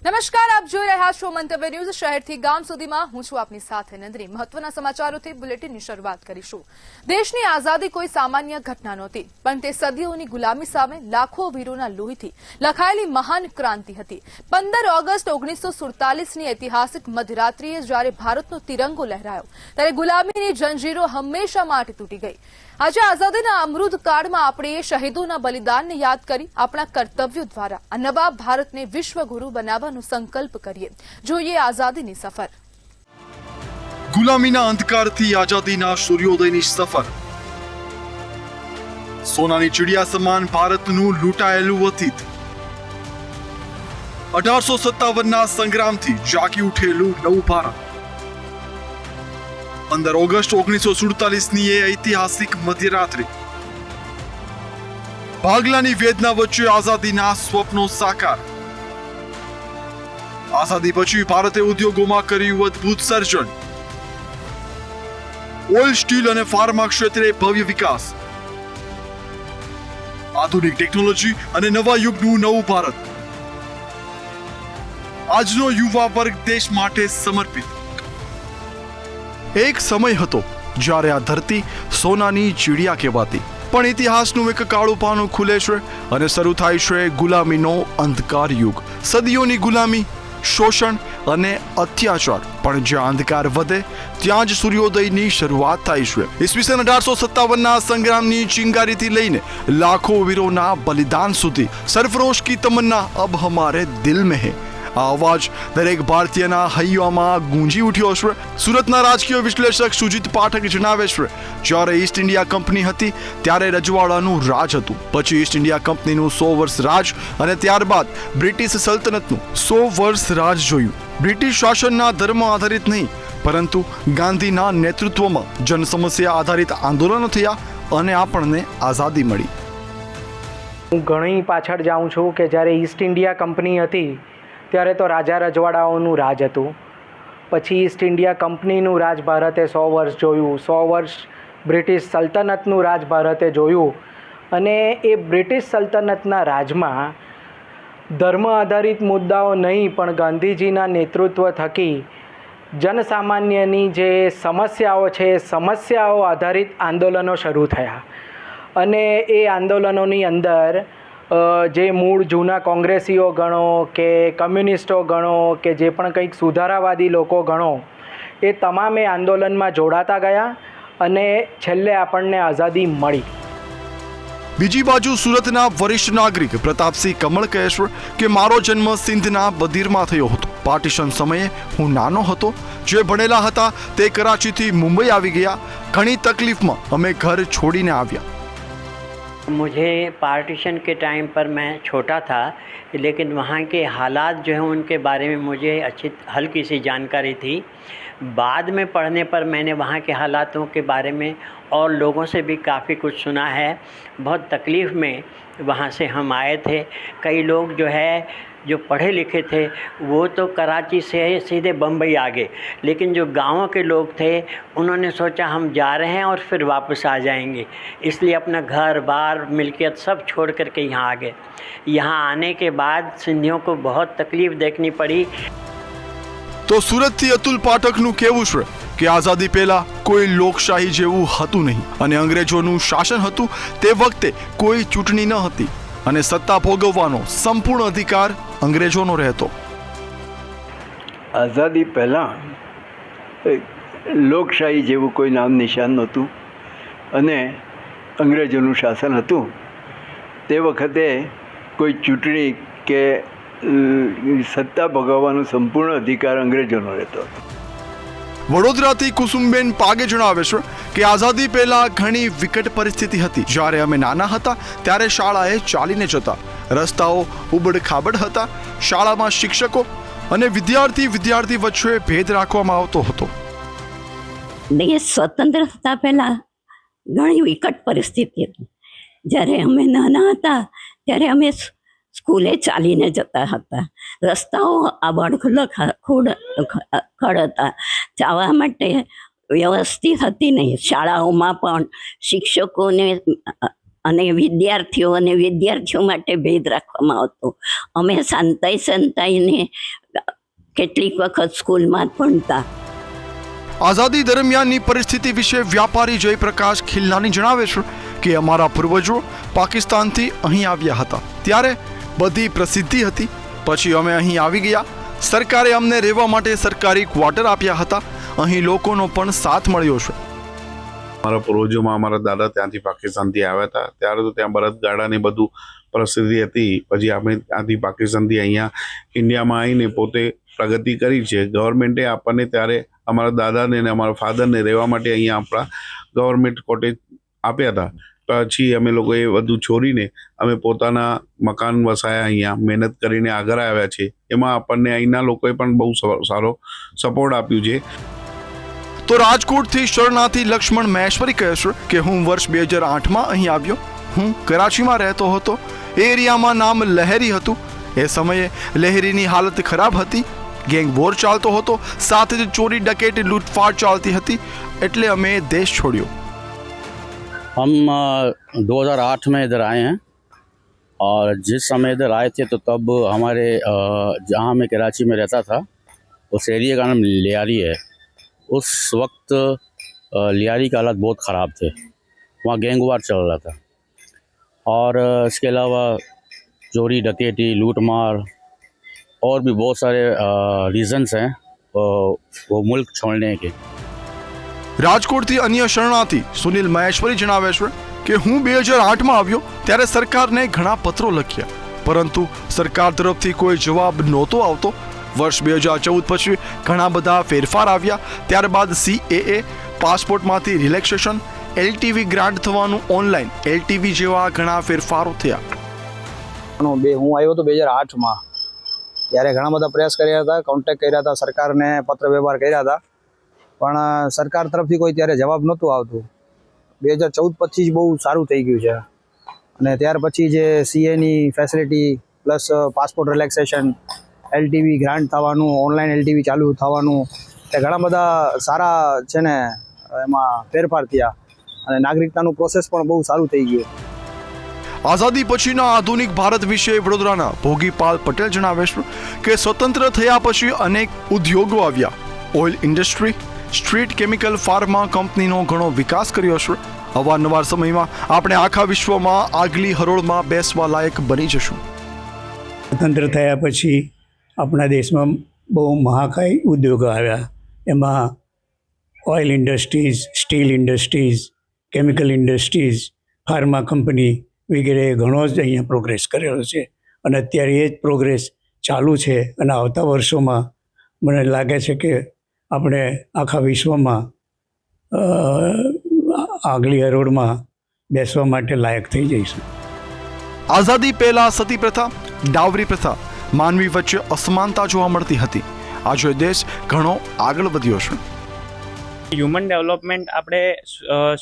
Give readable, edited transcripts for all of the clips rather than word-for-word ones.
નમસ્કાર, આપ જોઈ રહ્યા છો મંતવ્ય ન્યૂઝ. શહેરથી ગામ સુધીમાં હું છું આપની સાથે નંદરી. મહત્વના સમાચારોથી બુલેટિનની શરૂઆત કરીશું. દેશની આઝાદી કોઈ સામાન્ય ઘટના નહોતી, પણ તે સદીઓની ગુલામી સામે લાખો વીરોના લોહીથી લખાયેલી મહાન ક્રાંતિ હતી. 15 ઓગસ્ટ 1947ની ઐતિહાસિક મધરાત્રિએ જ્યારે ભારતનો તિરંગો લહેરાયો, ત્યારે ગુલામીની જંજીરો હંમેશા માટે તૂટી ગઈ. આજે આઝાદીના અમૃત કાળમાં આપણે શહીદોના બલિદાનને યાદ કરી આપણા કર્તવ્યો દ્વારા આ નવા ભારતને વિશ્વગુરુ બનાવવાનો સંકલ્પ કરીએ. જોઈએ આઝાદીની સફર. ગુલામીના અંધકારથી આઝાદીના સૂર્યોદયની સફર. સોનાની ચિડિયા સમાન ભારતનું લૂંટાયેલું અતીત. 1857ના સંગ્રામથી જાગી ઉઠેલું નવું ભારત. 15 ઓગસ્ટ 1947ની એ ઐતિહાસિક મધ્યરાત્રિ. ભાગલાની વેદના વચ્ચે આઝાદીના સ્વપ્નો સાકાર. આઝાદી પછી ભારતે ઉદ્યોગોમાં કર્યું અદ્ભુત સર્જન. ઓઇલ, સ્ટીલ અને ફાર્મા ક્ષેત્રે ભવ્ય વિકાસ. આધુનિક ટેકનોલોજી અને નવા યુગનું નવું ભારત. આજનો યુવા વર્ગ દેશ માટે સમર્પિત. એક સમય હતો જ્યારે આ ધરતી સોનાની ચીડિયા કહેવાતી, પણ ઇતિહાસનું એક કાળું પાનું ખુલે છે અને શરૂ થાય છે ગુલામીનો અંધકાર યુગ. સદીઓની ગુલામી, શોષણ અને અત્યાચાર, પણ જ્યાં અંધકાર વધે ત્યાં જ સૂર્યોદયની શરૂઆત થાય છે. ઈસવીસન 1857ના સંગ્રામની ચિંગારીથી લઈને લાખો વીરોના બલિદાન સુધી, સરફરોશ કી તમન્ના અબ હમારે દિલ મેં હૈ. આ અવાજ દરેક ભારતીયના હૈયામાં ગુંજી ઉઠ્યો છે. સુરતના રાજકીય વિશ્લેષક સુજીત પાઠક જણાવે છે, જ્યારે ઈસ્ટ ઇન્ડિયા કંપની હતી ત્યારે રજવાડાનું રાજ હતું. પછી ઈસ્ટ ઇન્ડિયા કંપનીનું 100 વર્ષ રાજ અને ત્યારબાદ બ્રિટિશ સલ્તનતનું 100 વર્ષ રાજ જોયું. બ્રિટિશ શાસનના ધર્મ આધારિત નહીં, પરંતુ ગાંધીના નેતૃત્વમાં જનસમસ્યા આધારિત આંદોલનો થયા અને આપણને આઝાદી મળી. હું ઘણી પાછળ જાઉં છું કે જ્યારે ઈસ્ટ ઇન્ડિયા કંપની હતી ત્યારે તો રાજા રજવાડાઓનું રાજ હતું. પછી ઈસ્ટ ઇન્ડિયા કંપનીનું રાજ ભારતે 100 વર્ષ જોયું. 100 વર્ષ બ્રિટિશ સલ્તનતનું રાજ ભારતે જોયું. અને એ બ્રિટિશ સલ્તનતના રાજમાં ધર્મ આધારિત મુદ્દાઓ નહીં, પણ ગાંધીજીના નેતૃત્વ થકી જનસામાન્યની જે સમસ્યાઓ છે એ સમસ્યાઓ આધારિત આંદોલનો શરૂ થયા. અને એ આંદોલનોની અંદર જે મૂળ જૂના કોંગ્રેસીઓ ગણો કે કમ્યુનિસ્ટો ગણો કે જે પણ કંઈક સુધારાવાદી લોકો ગણો, એ તમામે આંદોલનમાં જોડાતા ગયા અને છેલ્લે આપણને આઝાદી મળી. બીજી બાજુ સુરતના વરિષ્ઠ નાગરિક પ્રતાપસિંહ કમળ કહે છે કે મારો જન્મ સિંધના બદીરમાં થયો હતો. પાર્ટીશન સમયે હું નાનો હતો. જે ભણેલા હતા તે કરાચીથી મુંબઈ આવી ગયા. ઘણી તકલીફમાં અમે ઘર છોડીને આવ્યા. मुझे पार्टीशन के टाइम पर मैं छोटा था, लेकिन वहाँ के हालात जो हैं उनके बारे में मुझे अच्छी हल्की सी जानकारी थी. बाद में पढ़ने पर मैंने वहाँ के हालातों के बारे में और लोगों से भी काफ़ी कुछ सुना है. बहुत तकलीफ़ में वहाँ से हम आए थे. कई लोग जो है जो पढ़े लिखे थे वो तो कराची से सीधे बम्बई आ गए, लेकिन जो गाँव के लोग थे उन्होंने सोचा हम जा रहे हैं और फिर वापस आ जाएंगे, इसलिए अपना घर बार मिल्कियत सब छोड़ कर के यहाँ आ गए. यहाँ आने के बाद सिंधियों को बहुत तकलीफ़ देखनी पड़ी. તો સુરતથી અતુલ પાઠકનું કહેવું છે કે આઝાદી પહેલા કોઈ લોકશાહી જેવું હતું નહીં અને અંગ્રેજોનું શાસન હતું. તે વખતે કોઈ ચૂંટણી ન હતી અને સત્તા ભોગવવાનો સંપૂર્ણ અધિકાર અંગ્રેજોનો રહેતો. આઝાદી પહેલાં લોકશાહી જેવું કોઈ નામ નિશાન નહોતું અને અંગ્રેજોનું શાસન હતું. તે વખતે કોઈ ચૂંટણી કે સત્તા ભોગવવાનો સંપૂર્ણ અધિકાર અંગ્રેજોનો રહેતો. વડોદરાથી કુસુમબેન પાગે જણાવે છે કે આઝાદી પહેલા ઘણી વિકટ પરિસ્થિતિ હતી. જ્યારે અમે નાના હતા ત્યારે શાળાએ ચાલીને જતા. રસ્તાઓ ઉબડ ખાબડ હતા. શાળામાં શિક્ષકો અને વિદ્યાર્થી વચ્ચે ભેદ રાખવામાં આવતો હતો. દેશ સ્વતંત્ર થતા પહેલાં ઘણી વિકટ પરિસ્થિતિ હતી. જ્યારે અમે નાના હતા ત્યારે અમે સ્કૂલે ચાલીને જતા હતા. રસ્તાઓ ખડ હતા. જવા માટે વ્યવસ્થિત હતી નહીં. શાળાઓમાં પણ શિક્ષકોને અને વિદ્યાર્થીઓ માટે ભેદ રાખવામાં આવતો. અમે સંતાઈને કેટલીક વખત સ્કૂલમાં જ ભણતા. આઝાદી દરમિયાનની પરિસ્થિતિ વિશે વ્યાપારી જયપ્રકાશ ખિલનાની જણાવે છે કે અમારા પૂર્વજો પાકિસ્તાનથી અહીં આવ્યા હતા, ત્યારે બધી પ્રસિદ્ધિ હતી. પછી અમે અહીં આવી ગયા. સરકારે અમને રહેવા માટે સરકારી ક્વાર્ટર આપ્યા હતા. અહીં લોકોનો પણ સાથ મળ્યો છે. અમારા પૂર્વજોમાં અમારા દાદા ત્યાંથી પાકિસ્તાનથી આવ્યા હતા, ત્યારે તો ત્યાં બળદગાડાની બધું પરિસ્થિતિ હતી. પછી આપણે ત્યાંથી પાકિસ્તાનથી અહીંયા ઇન્ડિયામાં આવીને પોતે પ્રગતિ કરી છે. ગવર્મેન્ટે આપણને ત્યારે અમારા દાદાને અને અમારા ફાધરને રહેવા માટે અહીંયા આપણા ગવર્મેન્ટ કોટેજ આપ્યા હતા. પછી અમે લોકોએ બધું છોડીને અમે પોતાના મકાન વસાયા, અહીંયા મહેનત કરીને આગળ આવ્યા છે. એમાં આપણને અહીંના લોકોએ પણ બહુ સારો સપોર્ટ આપ્યું છે. તો રાજકોટથી શરણાર્થી લક્ષ્મણ મહેશ્વરી કહે છે કે હું વર્ષ 2008માં અહીં આવ્યો. હું કરાચીમાં રહેતો હતો. એ એરિયામાં નામ લહેરી હતું. એ સમયે લહેરીની હાલત ખરાબ હતી. ગેંગ વોર ચાલતો હતો, સાથે જ ચોરી ડકેટી લૂંટફાટ ચાલતી હતી. એટલે અમે દેશ છોડ્યો. हम 2008 में इधर आए हैं और जिस समय इधर आए थे तो तब हमारे जहाँ मैं कराची में रहता था उस एरिया का नाम लियारी है. उस वक्त लियारी का हालात बहुत ख़राब थे. वहाँ गैंगवार चल रहा था और इसके अलावा चोरी डकैती लूटमार और भी बहुत सारे रीज़न्स हैं वो मुल्क छोड़ने के. રાજકોટથી અન્ય શરણાર્થી સુનિલ મહેશ્વરી જણાવે છે કે હું 2008માં આવ્યો ત્યારે સરકારને ઘણા પત્રો લખ્યા, પરંતુ સરકાર તરફથી કોઈ જવાબ નહોતો આવતો. વર્ષ 2014 પછી ઘણા બધા ફેરફાર આવ્યા. ત્યારબાદ CAA, પાસપોર્ટમાંથી રિલેક્સેશન, LTV ગ્રાન્ટ થવાનું, ઓનલાઈન LTV જેવા ઘણા ફેરફારો થયા. હું આવ્યો હતો 2008માં. ત્યારે ઘણા બધા પ્રયાસ કર્યા હતા, કોન્ટેક્ટ કર્યા હતા, સરકારને પત્ર વ્યવહાર કર્યા હતા, પણ સરકાર તરફથી કોઈ ત્યારે જવાબ નહોતું આવતું. 2014 પછી જ બહુ સારું થઈ ગયું છે. અને ત્યાર પછી જે CAની facility plus passport relaxation, LTV grant થવાનું, ઓનલાઈન LTV ચાલુ થવાનું, એ ઘણા બધા સારા છે ને એમાં ફેરફાર થયા અને નાગરિકતાનું પ્રોસેસ પણ બહુ સારું થઈ ગયું. આઝાદી પછીના આધુનિક ભારત વિશે વડોદરાના ભોગીપાલ પટેલ જણાવે છે કે સ્વતંત્ર થયા પછી અનેક ઉદ્યોગો આવ્યા. Oil industry, street chemical, pharma કંપનીનો ઘણો વિકાસ કર્યો છે. અવારનવાર સમયમાં આપણે આખા વિશ્વમાં આગલી હરોળમાં બેસવા લાયક બની જશું. સ્વતંત્ર થયા પછી આપણા દેશમાં બહુ મહાકાય ઉદ્યોગો આવ્યા. એમાં oil industries, steel industries, chemical industries, pharma company વગેરે ઘણો જ અહીંયા પ્રોગ્રેસ કરેલો છે અને અત્યારે એ જ પ્રોગ્રેસ ચાલુ છે. અને આવતા વર્ષોમાં મને લાગે છે કે આપણે આખા વિશ્વમાં આગલી હરોળમાં બેસવા માટે લાયક થઈ જઈશું. આઝાદી પહેલા સતી પ્રથા, ડાવરી પ્રથા, માનવી વચ્ચે અસમાનતા જોવા મળતી હતી. આજે દેશ ઘણો આગળ વધ્યો છે. હ્યુમન ડેવલપમેન્ટ આપણે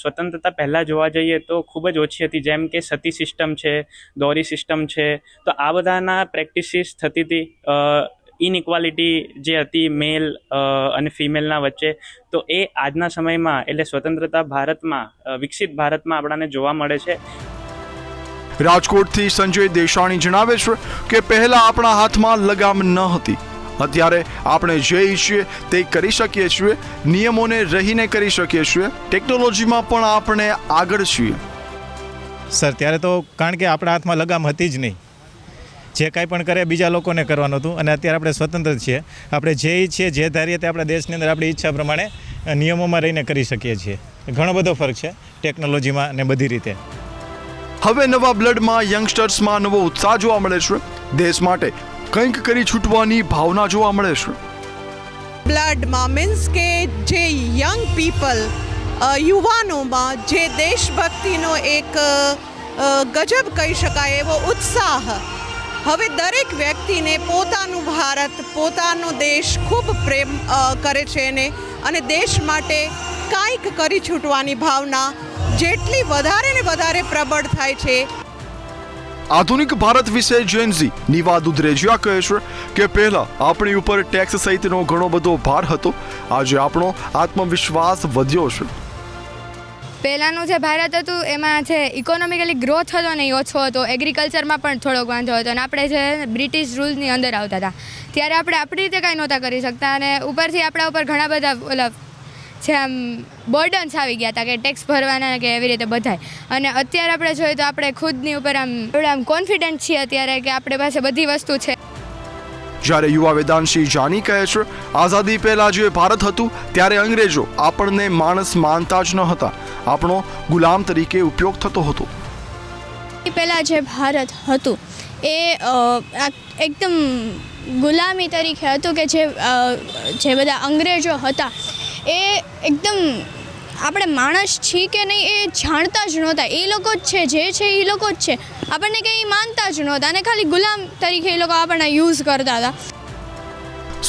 સ્વતંત્રતા પહેલાં જોવા જઈએ તો ખૂબ જ ઓછી હતી, જેમ કે સતી સિસ્ટમ છે, દોરી સિસ્ટમ છે. તો આ બધાના પ્રેક્ટિસિસ થતી હતી. ઇનઇક્વાલિટી જે હતી મેલ અને ફિમેલના વચ્ચે, તો એ આજના સમયમાં એટલે સ્વતંત્રતા ભારતમાં, વિકસિત ભારતમાં આપણને જોવા મળે છે. રાજકોટથી સંજય દેસાણી જણાવે છે કે પહેલા આપણા હાથમાં લગામ ન હતી. અત્યારે આપણે જે ઈચ્છીએ તે કરી શકીએ છીએ. નિયમોને રહીને કરી શકીએ છીએ. ટેકનોલોજીમાં પણ આપણે આગળ છીએ. સર, ત્યારે તો કારણ કે આપણા હાથમાં લગામ હતી જ નહીં. જે કાંઈ પણ કરે બીજા લોકોને કરવાનું હતું. અને અત્યારે આપણે સ્વતંત્ર છીએ. આપણે જે ઈચ્છીએ, જે ધારીએ તે આપણા દેશની અંદર આપણી ઈચ્છા પ્રમાણે નિયમોમાં રહીને કરી શકીએ છીએ. ઘણો બધો ફરક છે ટેકનોલોજીમાં અને બધી રીતે. હવે નવા બ્લડમાં, યંગસ્ટર્સમાં નવો ઉત્સાહ જોવા મળે છે. દેશ માટે કંઈક કરી છૂટવાની ભાવના જોવા મળે છે. બ્લડમાં મીન્સ કે જે યંગ પીપલ, યુવાનોમાં જે દેશભક્તિનો એક ગજબ કહી શકાય એવો ઉત્સાહ હવે દરેક વ્યક્તિને પોતાનું ભારત, પોતાનો દેશ ખૂબ પ્રેમ કરે છે અને દેશ માટે કાંઈક કરી છૂટવાની ભાવના જેટલી વધારે ને વધારે પ્રબળ થાય છે. આધુનિક ભારત વિશે જેનઝી નિવા દુધરેજિયા કહે છે કે પહેલા આપણી ઉપર ટેક્સ સહિતનો ઘણો બધો ભાર હતો. આજે આપણો આત્મવિશ્વાસ વધ્યો છે. પહેલાંનું જે ભારત હતું એમાં જે ઇકોનોમિકલી ગ્રોથ હતો ને એ ઓછો હતો, એગ્રીકલ્ચરમાં પણ થોડોક વાંધો હતો, અને આપણે જે બ્રિટિશ રૂલની અંદર આવતા હતા ત્યારે આપણે આપણી રીતે કાંઈ નહોતા કરી શકતા, અને ઉપરથી આપણા ઉપર ઘણા બધા ઓલા જે આમ બર્ડન્સ આવી ગયા હતા કે ટેક્સ ભરવાના કે એવી રીતે બધાય. અને અત્યારે આપણે જોઈએ તો આપણે ખુદની ઉપર આમ કોન્ફિડન્ટ છીએ અત્યારે કે આપણી પાસે બધી વસ્તુ છે. જ્યારે યુવા વેદાંશી જાની કહે છે, આઝાદી પહેલા જે ભારત હતું ત્યારે અંગ્રેજો આપણને માણસ માનતા જ ન હતા, આપણો ગુલામ તરીકે ઉપયોગ થતો હતો. પહેલાં જે ભારત હતું એ એકદમ ગુલામી તરીકે હતું કે જે બધા અંગ્રેજો હતા એ એકદમ આપણે માણસ છીએ કે નહીં એ જાણતા જ નહોતા. એ લોકો જ છે જે છે એ લોકો જ છે, આપણને કંઈ માનતા જ નહોતા, અને ખાલી ગુલામ તરીકે એ લોકો આપણને યુઝ કરતા હતા.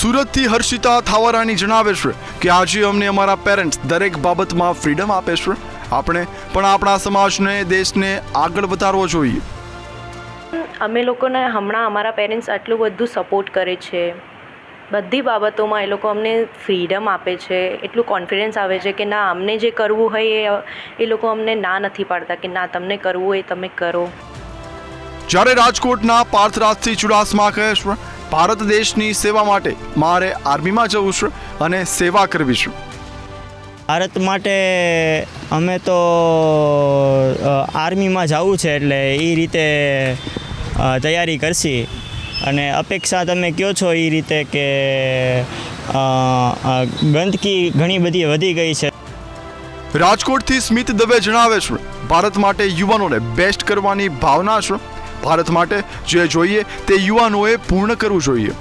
સુરતથી હર્ષિતા થાવરાની જણાવે છે કે આજે અમને અમારા પેરેન્ટ્સ દરેક બાબતમાં ફ્રીડમ આપે છે. આપણે પણ આપણા સમાજને, દેશને આગળ વધારવો જોઈએ. અમે લોકોને હમણાં અમારા પેરેન્ટ્સ આટલું બધું સપોર્ટ કરે છે, બધી બાબતોમાં એ લોકો અમને ફ્રીડમ આપે છે, એટલું કોન્ફિડન્સ આવે છે કે ના અમને જે કરવું હોય એ લોકો અમને ના નથી પાડતા કે ના તમને કરવું હોય તમે કરો. જ્યારે રાજકોટના પાર્થરાજથી ચુડાસમા કહે છે, ભારત દેશની સેવા માટે મારે આર્મીમાં જવું છે અને સેવા કરવી છે. ભારત માટે અમે તો આર્મીમાં જવું છે એટલે એ રીતે તૈયારી કરશી, અને અપેક્ષા તમે કહો છો એ રીતે કે ગંદકી ઘણી બધી વધી ગઈ છે. રાજકોટથી સ્મિત દવે જણાવે છે, ભારત માટે યુવાનોને બેસ્ટ કરવાની ભાવના છે. ભારત માટે જે જોઈએ તે યુવાનોએ પૂર્ણ કરવું જોઈએ.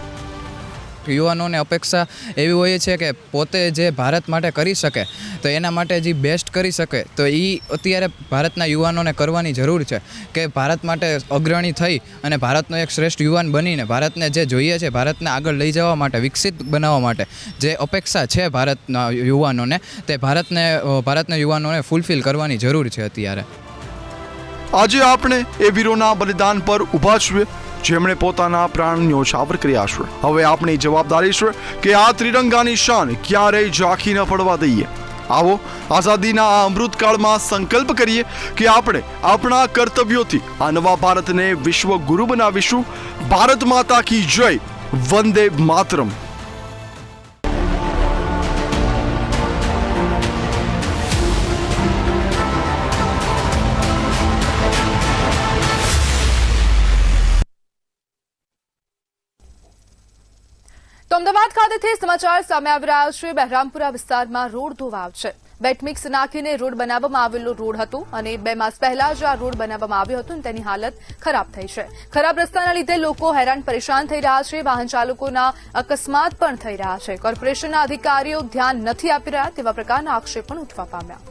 યુવાનોને અપેક્ષા એવી હોય છે કે પોતે જે ભારત માટે કરી શકે તો એના માટે જે બેસ્ટ કરી શકે તો એ અત્યારે ભારતના યુવાનોને કરવાની જરૂર છે કે ભારત માટે અગ્રણી થઈ અને ભારતનો એક શ્રેષ્ઠ યુવાન બનીને ભારતને જે જોઈએ છે ભારતને આગળ લઈ જવા માટે, વિકસિત બનાવવા માટે જે અપેક્ષા છે ભારતના યુવાનોને તે ભારતના યુવાનોને ફૂલફિલ કરવાની જરૂર છે અત્યારે. આજે આપણે એ વીરોના બલિદાન પર ઊભા છીએ જેમણે પોતાના પ્રાણ ન્યોછાવર કર્યા છે. હવે આપણી જવાબદારી છે કે આ ત્રિરંગાની શાન ક્યારેય ઝાંખી ન પડવા દઈએ. આવો આઝાદીના આ અમૃતકાળમાં સંકલ્પ કરીએ કે આપણે આપણા કર્તવ્યોથી આ નવા ભારતને વિશ્વ ગુરુ બનાવીશું. ભારત માતા કી જય, વંદે માતરમ. તો અમદાવાદ ખાતેથી સમાચાર સામે આવી રહ્યા છે. બહેરામપુરા વિસ્તારમાં રોડ ધોવાવ છે. બેટમિક્સ નાખીને રોડ બનાવવામાં આવેલો રોડ હતો અને 2 માસ પહેલા જ આ રોડ બનાવવામાં આવ્યો હતો અને તેની હાલત ખરાબ થઈ છે. ખરાબ રસ્તાના લીધે લોકો હેરાન પરેશાન થઈ રહ્યા છે. વાહન ચાલકોના અકસ્માત પણ થઈ રહ્યા છે. કોર્પોરેશનના અધિકારીઓ ધ્યાન નથી આપી રહ્યા તેવા પ્રકારના આક્ષેપ પણ ઉઠવા પામ્યા.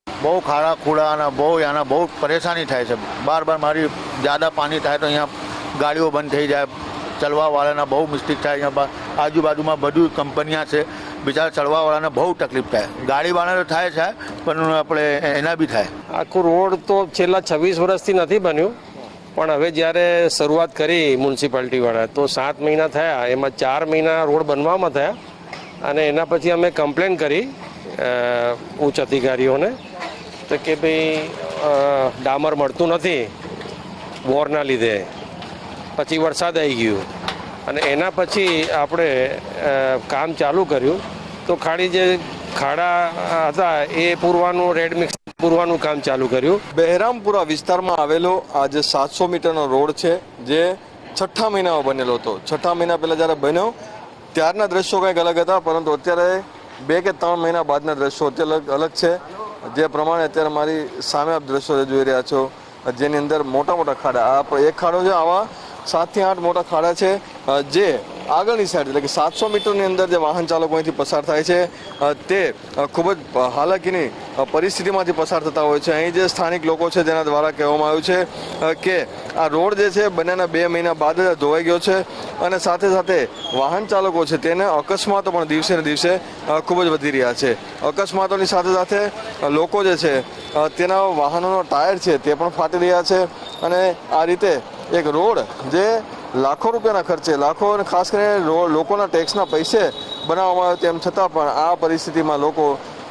બહુ ખાડા ખુડા અને બહુ પરેશાની થાય છે. બાર મારી જ્યાદા પાણી થાય તો અહીંયા ગાડીઓ બંધ થઈ જાય, ચલવાવાળાના બહુ મિસ્ટેક થાય. અહીંયા આજુબાજુમાં બધું કંપનીઓ છે, બિચારા ચલવાવાળાને બહુ તકલીફ થાય. ગાડીવાળાને થાય છે પણ આપણે એના બી થાય. આખું રોડ તો છેલ્લા 26 વર્ષથી નથી બન્યું, પણ હવે જ્યારે શરૂઆત કરી મ્યુનિસિપાલિટીવાળા તો 7 મહિના થયા, એમાં 4 મહિના રોડ બનવામાં થયા અને એના પછી અમે કમ્પ્લેન કરી ઉચ્ચ અધિકારીઓને તો કે ભાઈ ડામર મળતું નથી વોરના લીધે. પછી વરસાદ આવી ગયું અને એના પછી આપણે કામ ચાલુ કર્યું તો જે ખાડા હતા એ પૂરવાનું, રેડ મિક્સ પૂરવાનું કામ ચાલુ કર્યું. બહેરામપુરા વિસ્તારમાં આવેલો આ જે 700 મીટરનો રોડ છે જે 6ઠ્ઠા મહિનામાં બનેલો હતો. 6ઠ્ઠા મહિના પહેલાં જ્યારે બન્યો ત્યારના દ્રશ્યો કંઈક અલગ હતા, પરંતુ અત્યારે 2 કે 3 મહિના બાદના દ્રશ્યો અત્યારે અલગ છે. જે પ્રમાણે અત્યારે મારી સામે આપ દ્રશ્યો જોઈ રહ્યા છો જેની અંદર મોટા મોટા ખાડા, આ એક ખાડો છે, આવા 7 થી 8 મોટા ખાડા છે જે આગળની સાઈડ એટલે કે 700 મીટરની અંદર જે વાહન ચાલકો અહીંથી પસાર થાય છે તે ખૂબ જ હાલાકીની પરિસ્થિતિમાંથી પસાર થતા હોય છે. અહીં જે સ્થાનિક લોકો છે જેના દ્વારા કહેવામાં આવ્યું છે કે આ રોડ જે છે બન્યાના 2 મહિના બાદ જ ધોવાઈ ગયો છે અને સાથે સાથે વાહન ચાલકો છે તેને અકસ્માતો પણ દિવસે ને દિવસે ખૂબ જ વધી રહ્યા છે. અકસ્માતોની સાથે સાથે લોકો જે છે તેના વાહનોનો ટાયર છે તે પણ ફાટી રહ્યા છે અને આ રીતે એક રોડ જે લાખો રૂપિયાના ખર્ચે, લાખો અને ખાસ કરીને લોકોના ટેક્સના પૈસે બનાવવામાં આવ્યો તેમ છતાં પણ આ પરિસ્થિતિમાં લોકો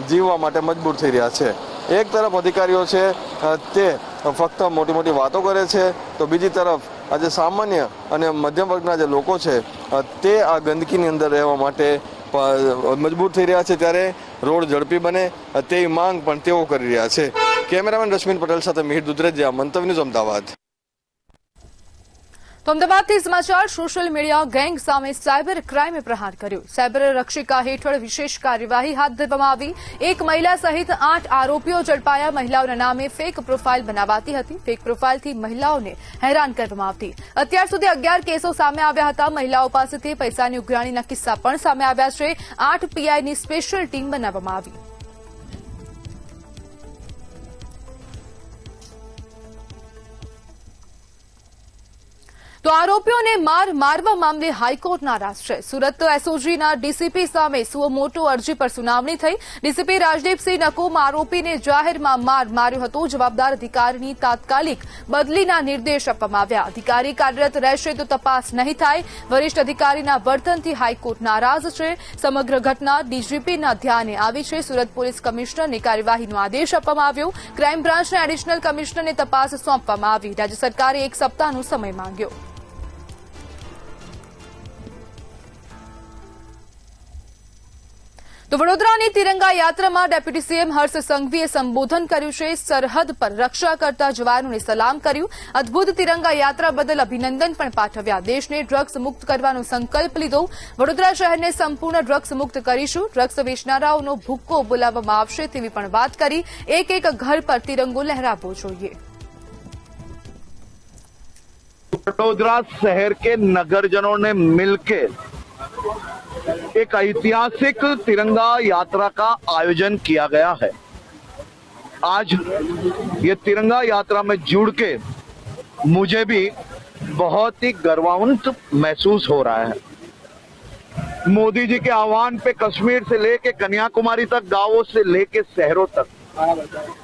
જીવવા માટે મજબૂર થઈ રહ્યા છે. એક તરફ અધિકારીઓ છે તે ફક્ત મોટી મોટી વાતો કરે છે, તો બીજી તરફ આજે સામાન્ય અને મધ્યમ વર્ગના જે લોકો છે તે આ ગંદકીની અંદર રહેવા માટે મજબૂર થઈ રહ્યા છે. ત્યારે રોડ ઝડપી બને તેવી માંગ પણ તેઓ કરી રહ્યા છે. કેમેરામેન રશ્મિન પટેલ સાથે મિહિર દુધરેજિયા, મંતવ્ય ન્યૂઝ, અમદાવાદ. તો અમદાવાદથી સમાચાર. સોશિયલ મીડિયા ગેંગ સામે સાયબર ક્રાઇમે પ્રહાર કર્યો. સાયબર રક્ષિકા હેઠળ વિશેષ કાર્યવાહી હાથ ધરવામાં આવી. એક મહિલા સહિત 8 આરોપીઓ ઝડપાયા. મહિલાઓના નામે ફેક પ્રોફાઇલ બનાવાતી હતી. ફેક પ્રોફાઇલથી મહિલાઓને હેરાન કરવામાં આવતી. અત્યાર સુધી 11 કેસો સામે આવ્યા હતા. મહિલાઓ પાસેથી પૈસાની ઉઘરાણીના કિસ્સા પણ સામે આવ્યા છે. 8 પીઆઈની સ્પેશિયલ ટીમ બનાવવામાં આવી. તો આરોપીઓને મારવા મામલે હાઈકોર્ટ નારાજ છે. સુરત એસઓજીના ડીસીપી સામે સુઓ મોટો અરજી પર સુનાવણી થઈ. ડીસીપી રાજદીપસિંહ નકુમ આરોપીને જાહેરમાં માર્યો હતો. જવાબદાર અધિકારીની તાત્કાલિક બદલીના નિર્દેશ આપવામાં આવ્યા. અધિકારી કાર્યરત રહેશે તો તપાસ નહીં થાય. વરિષ્ઠ અધિકારીના વર્તનથી હાઈકોર્ટ નારાજ છે. સમગ્ર ઘટના ડીજીપીના ધ્યાને આવી છે. સુરત પોલીસ કમિશનરને કાર્યવાહીનો આદેશ આપવામાં આવ્યો. ક્રાઇમ બ્રાન્ચના એડિશનલ કમિશનરને તપાસ સોંપવામાં આવી. રાજ્ય સરકારે 1 સપ્તાહનો સમય માંગ્યો. તો વડોદરાની તિરંગા યાત્રામાં ડેપ્યુટી સીએમ હર્ષ સંઘવીએ સંબોધન કર્યું છે. સરહદ પર રક્ષા કરતા જવાનોને સલામ કર્યું. અદભુત તિરંગા યાત્રા બદલ અભિનંદન પણ પાઠવ્યા. દેશને ડ્રગ્સ મુક્ત કરવાનો સંકલ્પ લીધો. વડોદરા શહેરને સંપૂર્ણ ડ્રગ્સ મુક્ત કરીશું. ડ્રગ્સ વેચનારાઓનો ભૂક્કો બોલાવવામાં આવશે તેવી પણ વાત કરી. એક ઘર પર તિરંગો લહેરાવવો જોઈએ. वडोदरा शहर के नगरजनों ने मिलकर एक ऐतिहासिक तिरंगा यात्रा का आयोजन किया गया है. आज ये तिरंगा यात्रा में जुड़ के मुझे भी बहुत ही गर्वान्वित महसूस हो रहा है. मोदी जी के आह्वान पे कश्मीर से लेके कन्याकुमारी तक, गांवों से लेके शहरों तक,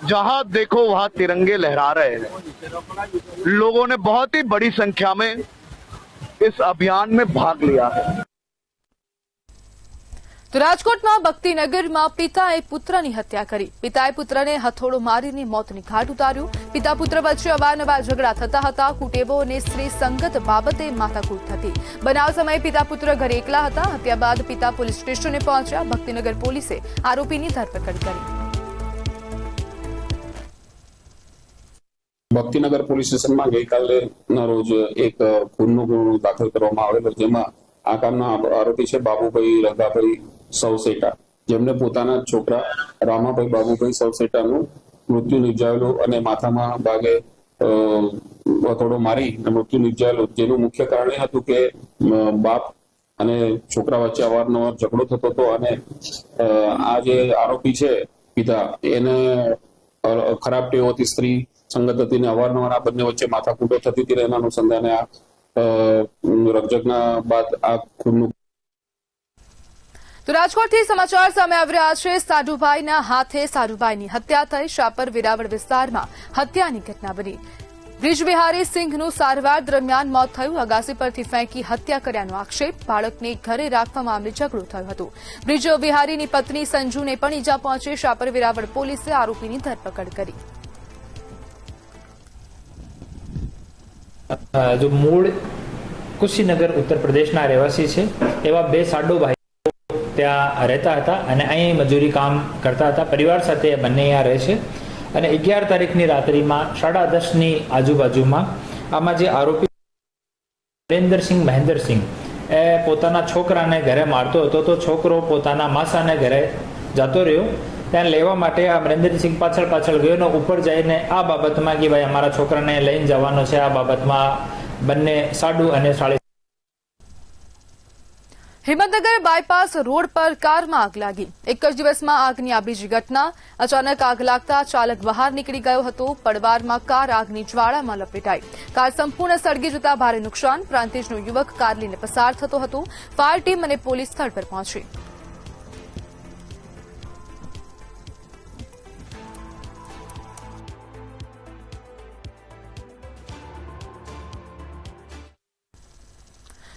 जहां देखो वहां तिरंगे लहरा रहे हैं. लोगों ने बहुत ही बड़ी संख्या में इस अभियान में भाग लिया है. તો રાજકોટમાં ભક્તિનગરમાં પિતાએ પુત્રની હત્યા કરી. પિતાએ પુત્રને હથોડો મારીને મોતની ઘાટ ઉતાર્યું. પિતા પુત્ર વચ્ચે અવારનવાર ઝઘડા થતા હતા. કુટેવો અને સ્ત્રી સંગત બાબતે માથાકૂટ થતી. બનાવ સમયે પિતા પુત્ર ઘરે એકલા હતા. હત્યા બાદ પિતા પોલીસ સ્ટેશને પહોંચ્યા. ભક્તિનગર પોલીસે આરોપીની ધરપકડ કરી. ભક્તિનગર પોલીસ સ્ટેશનમાં ગઈકાલના રોજ એક ખૂનનો ગુનો દાખલ કરવામાં આવેલો, જેમાં આ કામના આરોપી છે બાબુભાઈ રંગાભાઈ સવસેટા, જેમને પોતાના છોકરા રામાભાઈ બાબુભાઈ સવસેટાનું મૃત્યુ નિપજાવેલું અને માથામાં ભાગે હથોડો મારી મૃત્યુ નિપજાવેલું. જેનું મુખ્ય કારણ એ હતું કે બાપ અને છોકરા વચ્ચે અવારનવાર ઝઘડો થતો હતો અને આ જે આરોપી છે પિતા, એને ખરાબ ટેવોથી સ્ત્રી સંગત હતી ને અવારનવાર આ બંને વચ્ચે માથાકૂટો થતી હતી. એના અનુસંધાને આ રકઝકના બાદ આ ખૂનનું. તો રાજકોટથી સમાચાર સામે આવી રહ્યા છે. સાઢુભાઈના હાથે સાઢુભાઈની હત્યા થઈ. શાપર વેરાવળ વિસ્તારમાં હત્યાની ઘટના બની. બ્રિજવિહારી સિંઘનું સારવાર દરમિયાન મોત થયું. અગાસી પરથી ફેંકી હત્યા કર્યાનો આક્ષેપ. બાળકને ઘરે રાખવા મામલે ઝઘડો થયો હતો. બ્રિજવિહારીની પત્ની સંજુને પણ ઈજા પહોંચી. શાપર વેરાવળ પોલીસે આરોપીની ધરપકડ કરી. जो मूળ કુશીનગર ઉત્તર પ્રદેશના રહેવાસી છે એવા બે સાડોભાઈ ત્યાં રહેતા હતા અને અહીં મજૂરી કામ કરતા હતા. પરિવાર સાથે બંને અહીંયા રહે છે અને 11 તારીખની રાત્રિમાં 10:30ની આજુબાજુમાં આમાં જે આરોપી નરેન્દ્રસિંહ મહેન્દ્રસિંહ એ પોતાના છોકરાને ઘરે મારતો હતો, તો છોકરો પોતાના માસાને ઘરે જતો રહ્યો. ત્યાં લેવા માટે આ અમરેન્દ્રસિંહ પાછળ ગયો ને ઉપર જઈને આ બાબતમાં કે ભાઈ અમારા છોકરાને લઈને જવાનો છે, આ બાબતમાં બંને સાડુ અને સાળી. હિંમતનગર બાયપાસ રોડ પર કારમાં આગ લાગી. એક જ દિવસમાં આગની આ બીજી ઘટના. અચાનક આગ લાગતા ચાલક બહાર નીકળી ગયો હતો. પડવારમાં કાર આગની જ્વાળામાં લપેટાઈ. કાર સંપૂર્ણ સળગી જતા ભારે નુકસાન. પ્રાંતિજનો યુવક કાર લઈને પસાર થતો હતો. ફાયર ટીમ અને પોલીસ સ્થળ પર પહોંચી.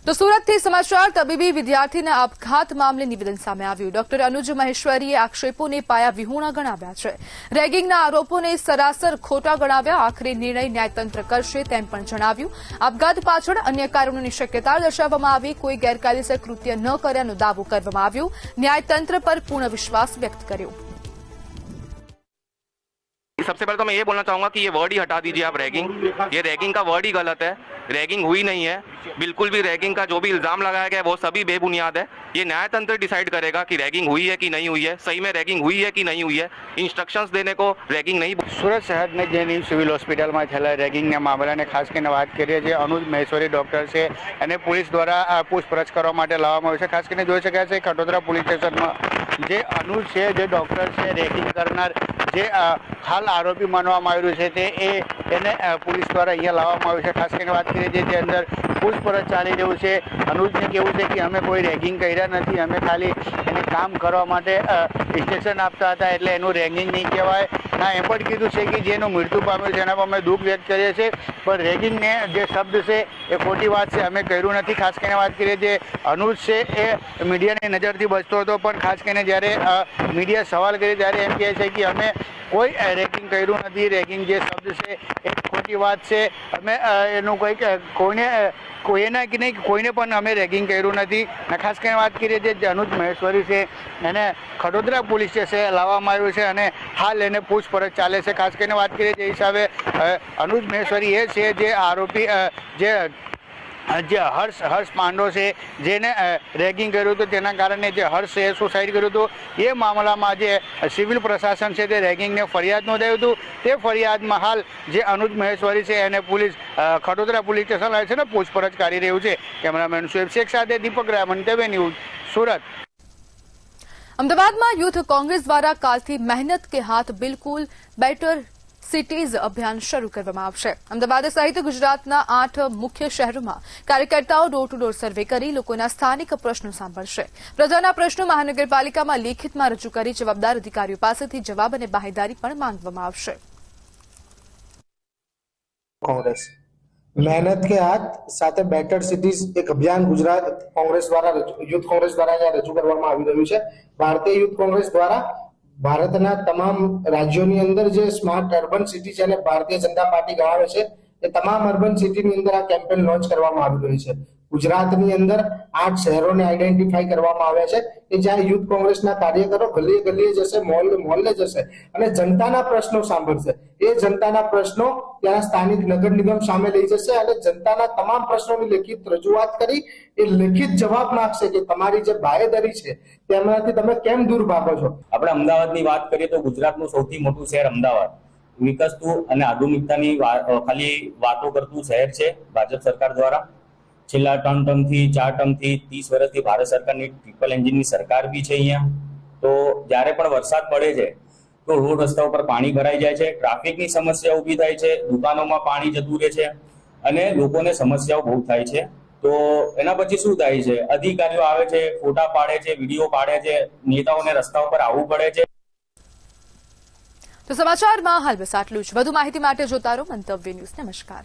તો તો સુરતથી સમાચાર તબીબી વિદ્યાર્થીના આપઘાત મામલે નિવેદન સામે આવ્યું. ડોક્ટર અનુજ મહેશ્વરીએ આક્ષેપોને પાયા વિહોણા ગણાવ્યા છે. રેગિંગના આરોપોને સરાસર ખોટા ગણાવ્યા. આખરે નિર્ણય ન્યાયતંત્ર કરશે તેમ પણ જણાવ્યું. આપઘાત પાછળ અન્ય કારણોની શક્યતા દર્શાવવામાં આવી. કોઈ ગેરકાયદેસર કૃત્ય ન કર્યાનો દાવો કરવામાં આવ્યો. न्यायतंत्र पर पूर्ण विश्वास व्यक्त કર્યો. सबसे पहले तो मैं ये बोलना चाहूंगा कि ये वर्ड ही हटा दीजिए आप, रैगिंग. ये रैगिंग का वर्ड ही गलत है. रैगिंग हुई नहीं है, बिल्कुल भी. रैगिंग का जो भी इल्जाम लगाया गया है वो सभी बेबुनियाद है. ये न्यायतंत्र डिसाइड करेगा कि रैगिंग हुई है कि नहीं हुई है, सही में रैगिंग हुई है कि नहीं हुई है. इंस्ट्रक्शंस देने को रैगिंग नहीं. સુરત શહેરની જેની સિવિલ હોસ્પિટલમાં થયેલા રેગિંગના મામલાને ખાસ કરીને વાત કરીએ જે અનુજ મહેશ્વરી ડૉક્ટર છે અને પોલીસ દ્વારા પૂછપરછ કરવા માટે લાવવામાં આવ્યું છે. ખાસ કરીને જોઈ શકાય છે ખટોદરા પોલીસ સ્ટેશનમાં જે અનુજ છે, જે ડૉક્ટર છે, રેગિંગ કરનાર, જે હાલ આરોપી માનવામાં આવ્યું છે તે એને પોલીસ દ્વારા અહીંયા લાવવામાં આવ્યું છે. ખાસ કરીને વાત કરીએ જે અંદર પૂછપરછ ચાલી રહ્યું છે. અનુજને કેવું છે કે અમે કોઈ રેગિંગ કર્યા નથી, અમે ખાલી એને કામ કરવા માટે ઇન્સ્ટ્રક્શન આપતા હતા, એટલે એનું રેગિંગ નહીં કહેવાય. ના, એમ પણ કીધું છે કે જેનું મૃત્યુ પામ્યું છે એના પર અમે દુઃખ વ્યક્ત કરીએ છીએ, પણ રેગિંગને જે શબ્દ છે એ ખોટી વાત છે, અમે કર્યું નથી. ખાસ કરીને વાત કરીએ જે અનુજ છે એ મીડિયાની નજરથી બચતો હતો, પણ ખાસ કરીને જ્યારે મીડિયા સવાલ કરે ત્યારે એમ કહે છે કે અમે કોઈ રેગિંગ કર્યું નથી. રેગિંગ જે શબ્દ છે એ ખોટી વાત છે. અમે એનું કોઈને કે નહીં કોઈને પણ અમે રેગિંગ કર્યું નથી. અને ખાસ કરીને વાત કરીએ જે અનુજ મહેશ્વરી છે એને ખટોદરા પોલીસ સ્ટેશન લાવવામાં આવ્યું છે અને હાલ એને પૂછપરછ ચાલે છે. ખાસ કરીને વાત કરીએ જે હિસાબે અનુજ મહેશ્વરી એ છે જે આરોપી જે હર્ષ પાંડો છે જેને રેગિંગ કર્યું હતું, તેના કારણે જે હર્ષ છે સુસાઇડ કર્યું હતું. એ મામલામાં જે સિવિલ પ્રશાસન છે તે રેગિંગને ફરિયાદ નોંધાયું હતું. તે ફરિયાદમાં હાલ જે અનુજ મહેશ્વરી છે એને પોલીસ ખટોદરા પોલીસ સ્ટેશન આવે છે ને પૂછપરછ કરી રહ્યું છે. કેમેરામેન સુએબ શેખ સાથે દીપક રામન, TV ન્યૂઝ, સુરત. અમદાવાદમાં યુથ કોંગ્રેસ દ્વારા કાલથી મહેનત કે હાથ બિલકુલ બેટર સિટીઝ અભિયાન શરૂ કરવામાં આવશે. અમદાવાદ સહિત ગુજરાતના 8 મુખ્ય શહેરોમાં કાર્યકર્તાઓ ડોર ટુ ડોર સર્વે કરી લોકોના સ્થાનિક પ્રશ્નો સાંભળશે. પ્રજાના પ્રશ્નો મહાનગરપાલિકામાં લેખિતમાં રજૂ કરી જવાબદાર અધિકારીઓ પાસેથી જવાબ અને બાહેદારી પણ માંગવામાં આવશે. કોંગ્રેસ મહેનત કે હાથ સાથે બેટર સિટીઝ એક અભિયાન ગુજરાત કોંગ્રેસ દ્વારા યુથ કોંગ્રેસ દ્વારા અહીંયા રજૂ કરવામાં આવી રહ્યું છે. ભારતીય યુથ કોંગ્રેસ દ્વારા ભારતના તમામ રાજ્યોની અંદર જે સ્માર્ટ અર્બન સિટી છે અને ભારતીય જનતા પાર્ટી ગણાવે છે એ તમામ અર્બન સિટીની અંદર આ કેમ્પેન લોન્ચ કરવામાં આવી રહ્યું છે. ગુજરાતની અંદર 8 શહેરોને આઈડેન્ટિફાઈ કરવામાં આવ્યા છે કે જ્યાં યુથ કોંગ્રેસના કાર્યકરો ગલીએ ગલીએ જશે, મોહલ્લે જશે અને જનતાના પ્રશ્નો સાંભળશે. એ જનતાના પ્રશ્નો ત્યાંના સ્થાનિક નગર નિગમ સામે લઈ જશે અને જનતાના તમામ પ્રશ્નોની લેખિત રજૂઆત કરી એ લેખિત જવાબ માંગશે કે તમારી જે બાહેધરી છે તેમાંથી તમે કેમ દૂર ભાગો છો. આપણે અમદાવાદની વાત કરીએ તો ગુજરાતનું સૌથી મોટું શહેર અમદાવાદ વિકસતું અને આધુનિકતાની ખાલી વાતો કરતું શહેર છે. ભાજપ સરકાર દ્વારા છેલ્લા 3 ટર્મથી 4 ટર્મથી 30 વર્ષથી ભારત સરકારની ટ્રિપલ એન્જિનની સરકાર બી છે અહીંયા. તો જ્યારે પણ વરસાદ પડે છે તો રોડ રસ્તા ઉપર પાણી ભરાઈ જાય છે, ટ્રાફિકની સમસ્યા ઊભી થાય છે, દુકાનોમાં પાણી જતું રહે છે અને લોકોને સમસ્યાઓ બહુ થાય છે. તો એના પછી શું થાય છે, અધિકારીઓ આવે છે, ફોટા પાડે છે, વિડીયો પાડે છે, નેતાઓને રસ્તા ઉપર આવવું પડે છે. તો સમાચારમાં હાલ બસ આટલું જ. વધુ માહિતી માટે જોતા રહો મંતવ્ય ન્યૂઝ. નમસ્કાર.